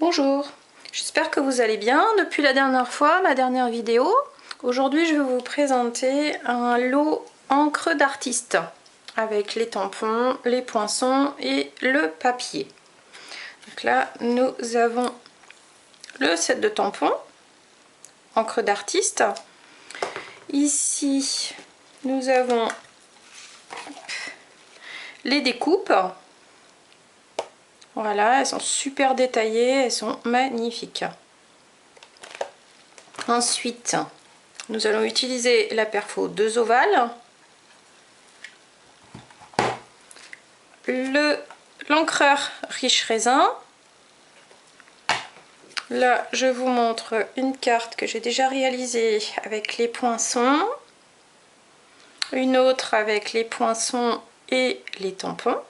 Bonjour, j'espère que vous allez bien. Depuis la dernière fois, ma dernière vidéo, aujourd'hui je vais vous présenter un lot encre d'artiste avec les tampons, les poinçons et le papier. Donc là, nous avons le set de tampons, encre d'artiste. Ici, nous avons les découpes. Voilà, elles sont super détaillées, elles sont magnifiques. Ensuite, nous allons utiliser la perfo 2 ovales, l'encreur riche raisin. Là, je vous montre une carte que j'ai déjà réalisée avec les poinçons, une autre avec les poinçons et les tampons.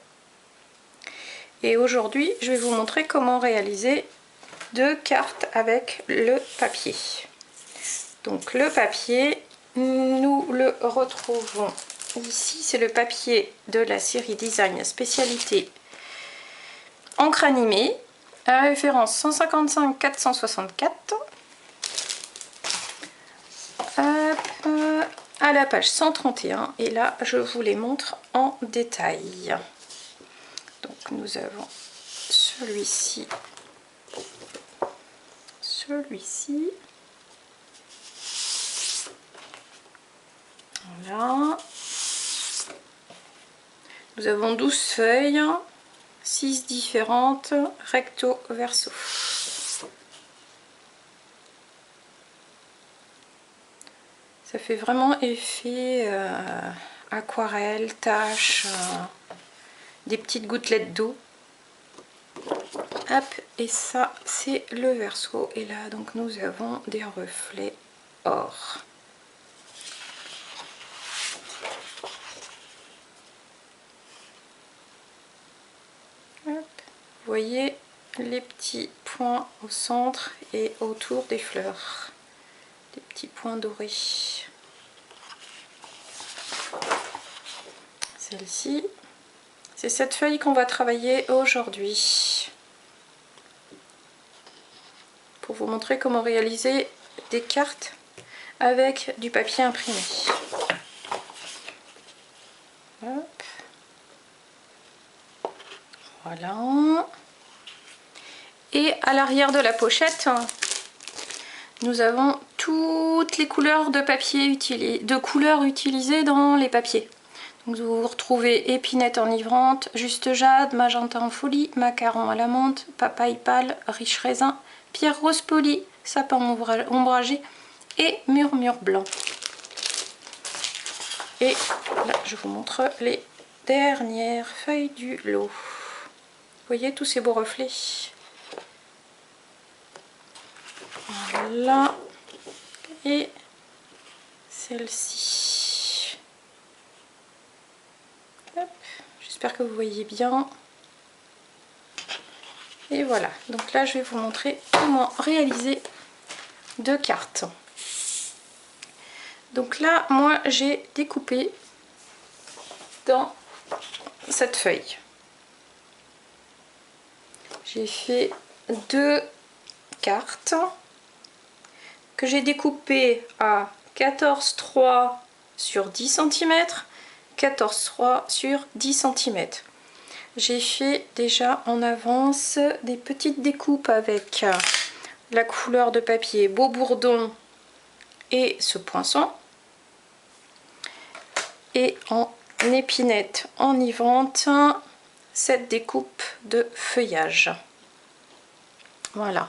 Et aujourd'hui, je vais vous montrer comment réaliser 2 cartes avec le papier. Donc le papier, nous le retrouvons ici, c'est le papier de la série Design Spécialité encre animée, à référence 155 464, à la page 131, et là je vous les montre en détail. Donc nous avons celui-ci, voilà. Nous avons 12 feuilles, 6 différentes, recto verso. Ça fait vraiment effet aquarelle, tache, des petites gouttelettes d'eau. Hop, et ça c'est le verso. Et là donc nous avons des reflets or. Hop. Vous voyez les petits points au centre et autour des fleurs. Des petits points dorés. Celle-ci, c'est cette feuille qu'on va travailler aujourd'hui. Pour vous montrer comment réaliser des cartes avec du papier imprimé. Hop. Voilà. Et à l'arrière de la pochette, nous avons toutes les couleurs de papier utilisées dans les papiers. Donc vous retrouvez épinette enivrante, juste jade, magenta en folie, macaron à la menthe, papaye pâle, riche raisin, pierre rose polie, sapin ombragé et murmure blanc. Et là je vous montre les dernières feuilles du lot. Vous voyez tous ces beaux reflets. Voilà. Et celle-ci. J'espère que vous voyez bien. Et voilà. Donc là, je vais vous montrer comment réaliser 2 cartes. Donc là, moi, j'ai découpé dans cette feuille. J'ai fait 2 cartes que j'ai découpées à 14,3 sur 10 cm, 14,3 sur 10 cm. J'ai fait déjà en avance des petites découpes avec la couleur de papier Beau Bourdon et ce poinçon, et en épinette enivrante cette découpe de feuillage. Voilà.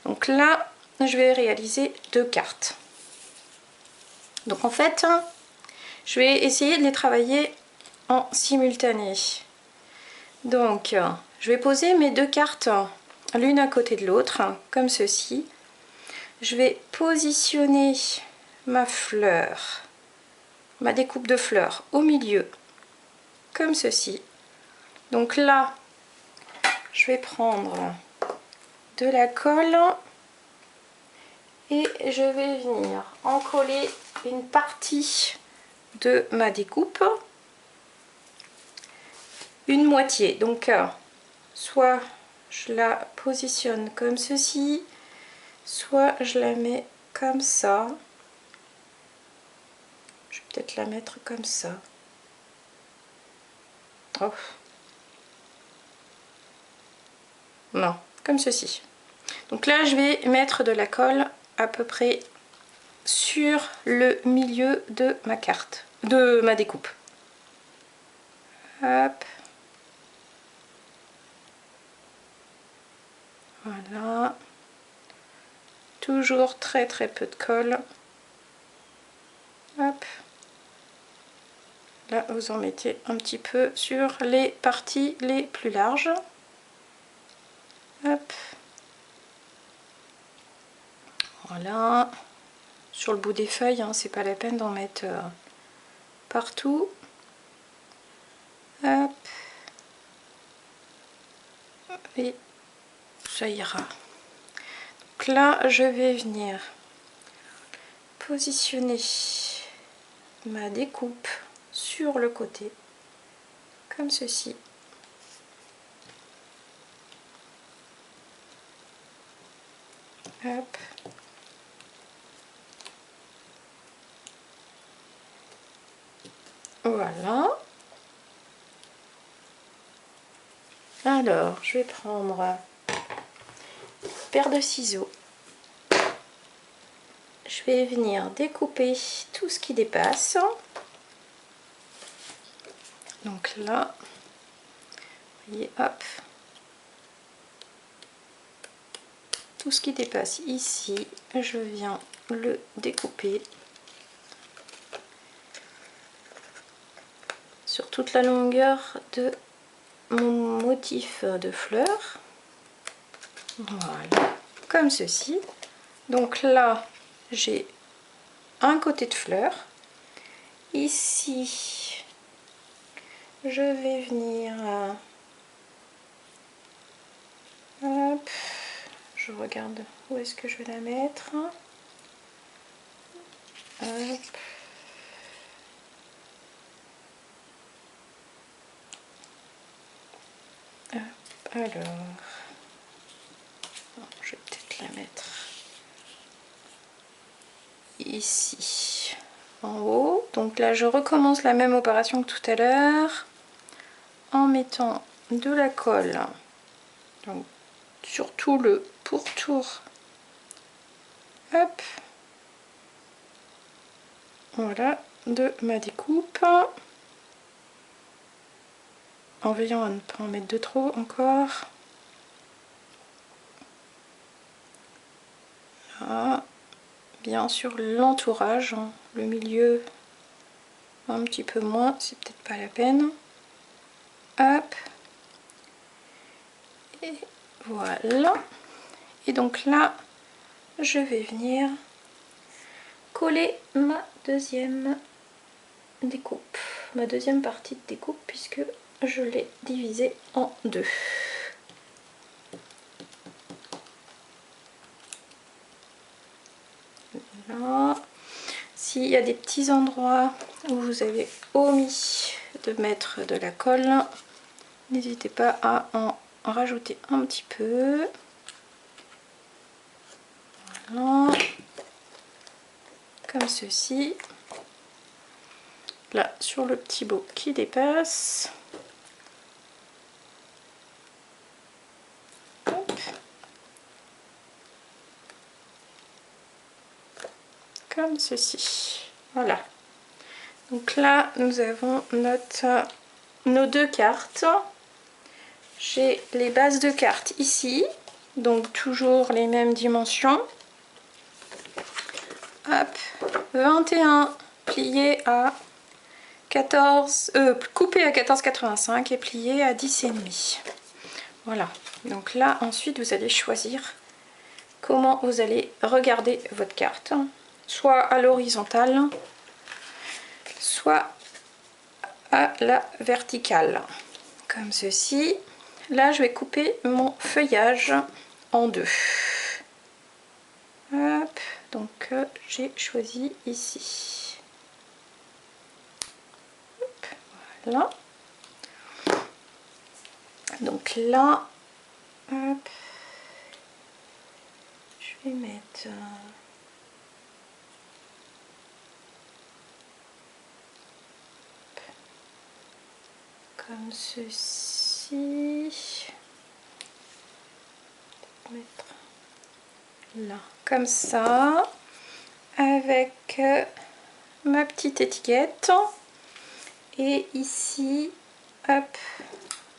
Donc là, je vais réaliser 2 cartes. Donc en fait, je vais essayer de les travailler en simultané. Donc, je vais poser mes 2 cartes l'une à côté de l'autre, comme ceci. Je vais positionner ma fleur, ma découpe de fleurs au milieu, comme ceci. Donc là, je vais prendre de la colle et je vais venir en coller une partie de ma découpe, une moitié, donc soit je la positionne comme ceci, soit je la mets comme ça. Je vais peut-être la mettre comme ça. Oh. Non, comme ceci. Donc là, je vais mettre de la colle à peu près sur le milieu de ma carte, de ma découpe. Hop. Voilà. Toujours très peu de colle. Hop. Là, vous en mettez un petit peu sur les parties les plus larges. Hop. Voilà. Sur le bout des feuilles, hein, c'est pas la peine d'en mettre partout. Hop. Et ça ira. Donc là, je vais venir positionner ma découpe sur le côté, comme ceci. Hop. Voilà. Alors, je vais prendre une paire de ciseaux. Je vais venir découper tout ce qui dépasse. Donc là, vous voyez, hop. Tout ce qui dépasse ici, je viens le découper sur toute la longueur de mon motif de fleurs. Voilà, comme ceci. Donc là, j'ai un côté de fleur. Ici, je vais venir... hop, je regarde où est-ce que je vais la mettre. Hop. Hop, alors, je vais peut-être la mettre ici en haut. Donc là, je recommence la même opération que tout à l'heure en mettant de la colle, donc sur tout le pourtour. Hop, voilà, de ma découpe, en veillant à ne pas en mettre de trop encore. Là, bien sûr l'entourage, hein, le milieu un petit peu moins, c'est peut-être pas la peine. Hop, et voilà. Et donc là, je vais venir coller ma deuxième découpe, ma deuxième partie de découpe, puisque je l'ai divisée en deux. Voilà. S'il y a des petits endroits où vous avez omis de mettre de la colle, n'hésitez pas à en rajouter un petit peu. Voilà. Comme ceci. Là, sur le petit bout qui dépasse. Hop. Comme ceci. Voilà. Donc là, nous avons nos deux cartes. J'ai les bases de cartes ici. Donc toujours les mêmes dimensions. Hop. 21 plié à 14, coupé à 14,85 et plié à 10,5. Voilà. Donc là, ensuite, vous allez choisir comment vous allez regarder votre carte. Soit à l'horizontale, soit à la verticale. Comme ceci. Là, je vais couper mon feuillage en deux. Hop. Donc, j'ai choisi ici. Hop. Voilà. Donc là, Hop. Je vais mettre comme ceci. Mettre là, comme ça, avec ma petite étiquette. Et ici, hop,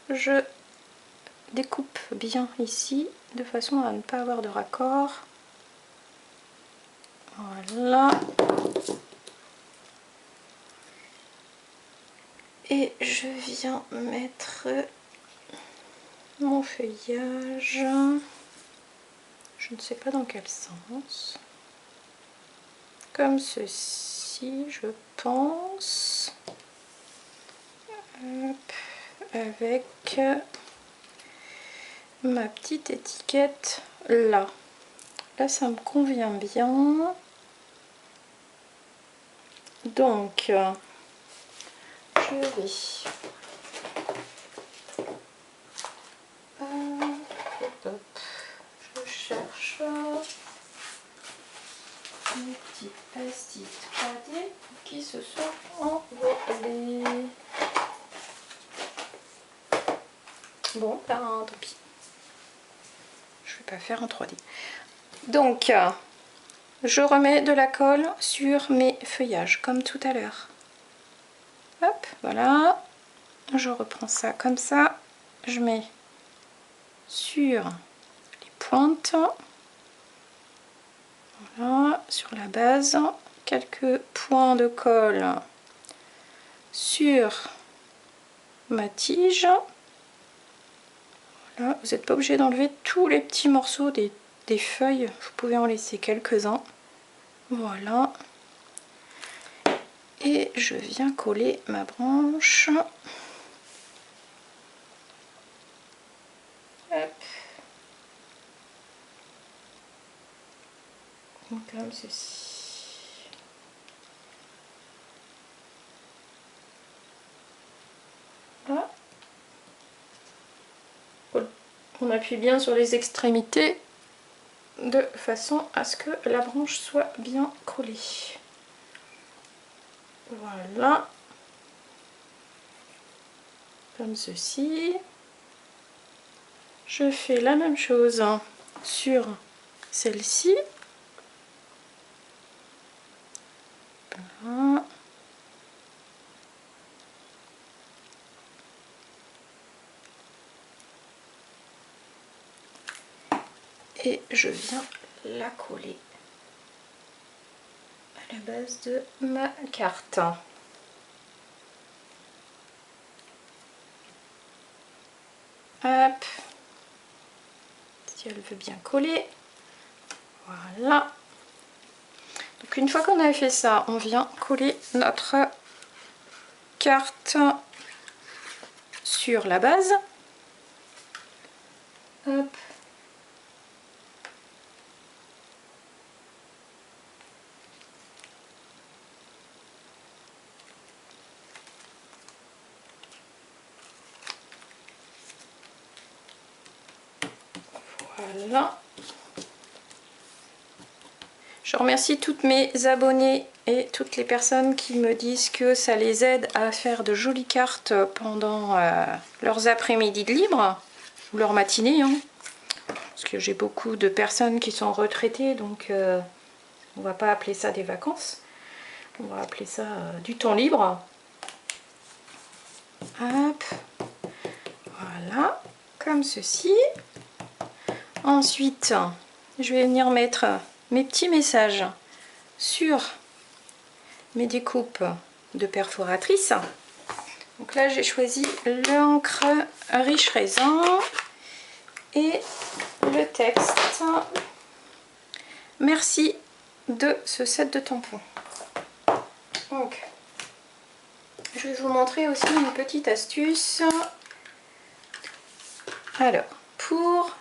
je découpe bien ici, de façon à ne pas avoir de raccord. Voilà. Et je viens mettre mon feuillage. Je ne sais pas dans quel sens. Comme ceci, je pense. Hop, avec ma petite étiquette là. Là, ça me convient bien. Donc, je vais je cherche mes petits post-it 3D qui se sont envolés. Bon, ben tant pis. Je vais pas faire en 3D. Donc, je remets de la colle sur mes feuillages comme tout à l'heure. Hop, voilà. Je reprends ça comme ça. Je mets sur les pointes. Voilà, sur la base. Quelques points de colle sur ma tige. Voilà, vous n'êtes pas obligé d'enlever tous les petits morceaux des feuilles. Vous pouvez en laisser quelques-uns. Voilà. Et je viens coller ma branche. Hop. Comme ceci. Voilà. On appuie bien sur les extrémités de façon à ce que la branche soit bien collée. Voilà. Comme ceci. Je fais la même chose sur celle-ci. Voilà. Et je viens la coller à la base de ma carte. Hop. Si elle veut bien coller. Voilà. Donc une fois qu'on a fait ça, on vient coller notre carte sur la base. Hop. Voilà. Je remercie toutes mes abonnées et toutes les personnes qui me disent que ça les aide à faire de jolies cartes pendant leurs après-midi de libre ou leur matinée. Hein. Parce que j'ai beaucoup de personnes qui sont retraitées, donc on va pas appeler ça des vacances. On va appeler ça du temps libre. Hop. Voilà. Comme ceci. Ensuite, je vais venir mettre mes petits messages sur mes découpes de perforatrice. Donc là, j'ai choisi l'encre riche raisin et le texte. Merci de ce set de tampons. Donc, je vais vous montrer aussi une petite astuce. Alors, pour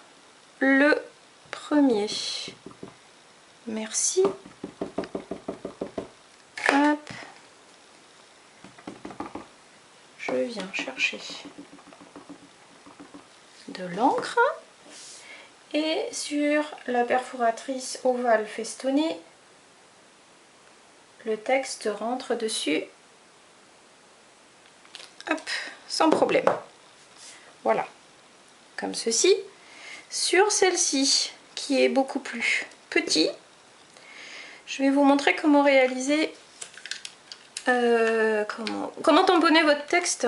le premier, merci. Hop. Je viens chercher de l'encre. Et sur la perforatrice ovale festonnée, le texte rentre dessus, hop, sans problème. Voilà, comme ceci. Sur celle-ci, qui est beaucoup plus petit, je vais vous montrer comment réaliser, comment tamponner votre texte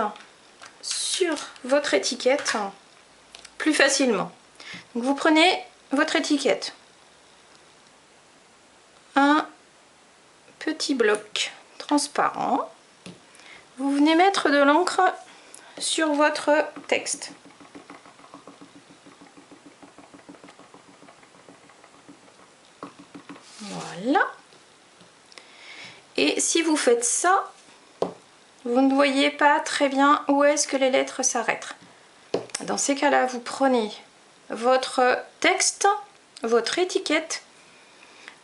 sur votre étiquette plus facilement. Donc vous prenez votre étiquette, un petit bloc transparent, vous venez mettre de l'encre sur votre texte. Voilà. Et si vous faites ça, vous ne voyez pas très bien où est-ce que les lettres s'arrêtent. Dans ces cas-là, vous prenez votre texte, votre étiquette,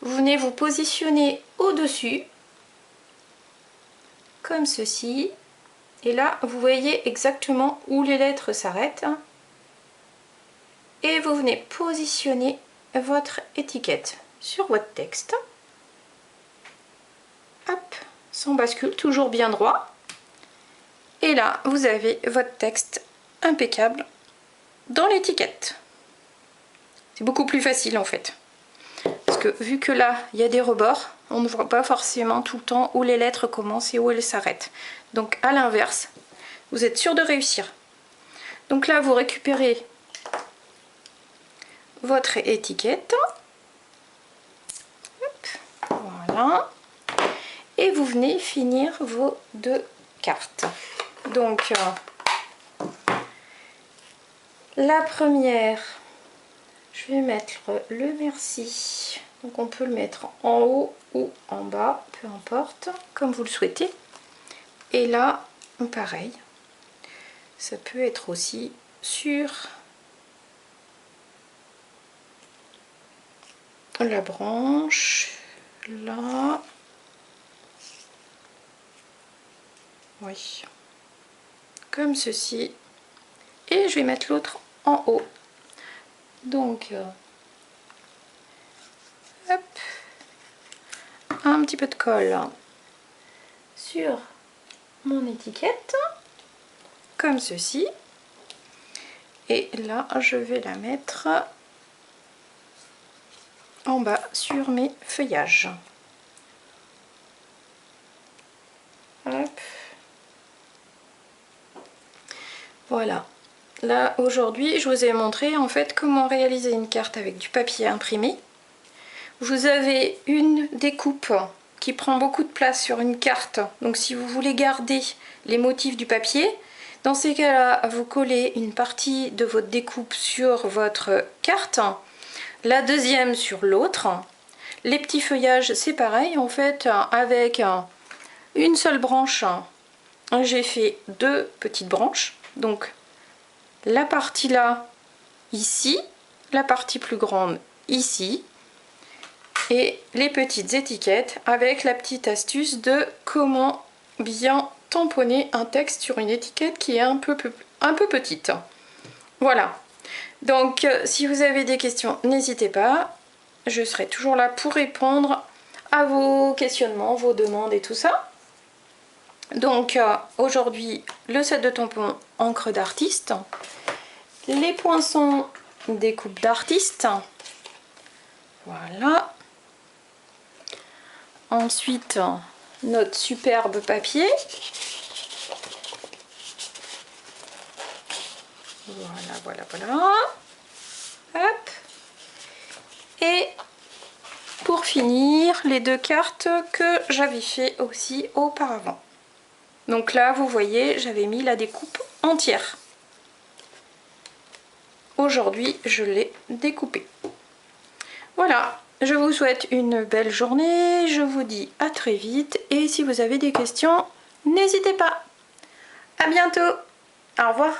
vous venez vous positionner au-dessus, comme ceci. Et là, vous voyez exactement où les lettres s'arrêtent. Et vous venez positionner votre étiquette sur votre texte. Hop, sans bascule, toujours bien droit. Et là, vous avez votre texte impeccable dans l'étiquette. C'est beaucoup plus facile en fait. Parce que vu que là, il y a des rebords, on ne voit pas forcément tout le temps où les lettres commencent et où elles s'arrêtent. Donc à l'inverse, vous êtes sûr de réussir. Donc là, vous récupérez votre étiquette. Hop, voilà. Et vous venez finir vos deux cartes. Donc la première, je vais mettre le merci. Donc on peut le mettre en haut ou en bas, peu importe, comme vous le souhaitez. Et là, pareil, ça peut être aussi sur la branche, là. Oui, comme ceci. Et je vais mettre l'autre en haut. Donc, hop, un petit peu de colle sur mon étiquette, comme ceci. Et là, je vais la mettre en bas sur mes feuillages. Hop. Voilà. Là, aujourd'hui, je vous ai montré en fait comment réaliser une carte avec du papier imprimé. Vous avez une découpe qui prend beaucoup de place sur une carte. Donc si vous voulez garder les motifs du papier, dans ces cas-là, vous collez une partie de votre découpe sur votre carte, la deuxième sur l'autre. Les petits feuillages, c'est pareil en fait, avec une seule branche, j'ai fait deux petites branches. Donc la partie là, ici, la partie plus grande ici, et les petites étiquettes avec la petite astuce de comment bien tamponner un texte sur une étiquette qui est un peu petite. Voilà. Donc si vous avez des questions, n'hésitez pas. Je serai toujours là pour répondre à vos questionnements, vos demandes et tout ça. Donc aujourd'hui, le set de tampons encre d'artiste, les poinçons découpe d'artiste. Voilà. Ensuite, notre superbe papier. Voilà. Hop. Et pour finir, les deux cartes que j'avais fait aussi auparavant. Donc là, vous voyez, j'avais mis la découpe entière. Aujourd'hui, je l'ai découpée. Voilà. Je vous souhaite une belle journée, je vous dis à très vite et si vous avez des questions, n'hésitez pas. À bientôt, au revoir.